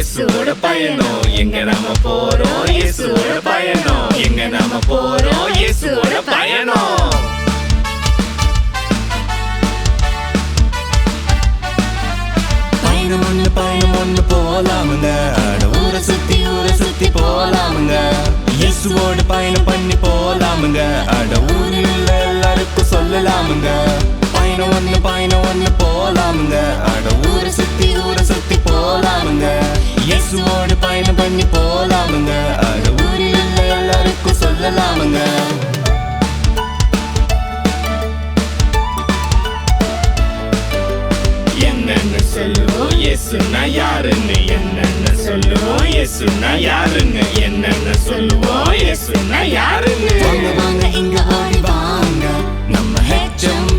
இயேசுவோட பயணம் எங்க நாம போறோம் இயேசுவோட பயணம் எங்க நாம போறோம் இயேசுவோட பயணம் பயணம் ஒண்ணு போலாமுங்க அட ஊரை சுத்தி போலாமுங்க இயேசுவோட பயணம் பண்ணி போலாமுங்க அட ஊரில் உள்ள எல்லாருக்கும் சொல்லலாமுங்க பயணம் ஒண்ணு போலாமுங்க அட ஊரை சுத்தி போலாமுங்க இயேசுவோட பயணம் பண்ணி போலாமுங்க அட ஊரில் உள்ள எல்லாருக்கும் சொல்லலாமுங்க என்னன்னு சொல்லுவோம் இயேசுனா யாருன்னு என்னன்னு சொல்லுவோம் இயேசுனா யாருன்னு என்னன்னு சொல்லுவோம் இயேசுனா யாருன்னு வாங்க இங்க ஓடி வாங்க நம்ம ஹெச்எம்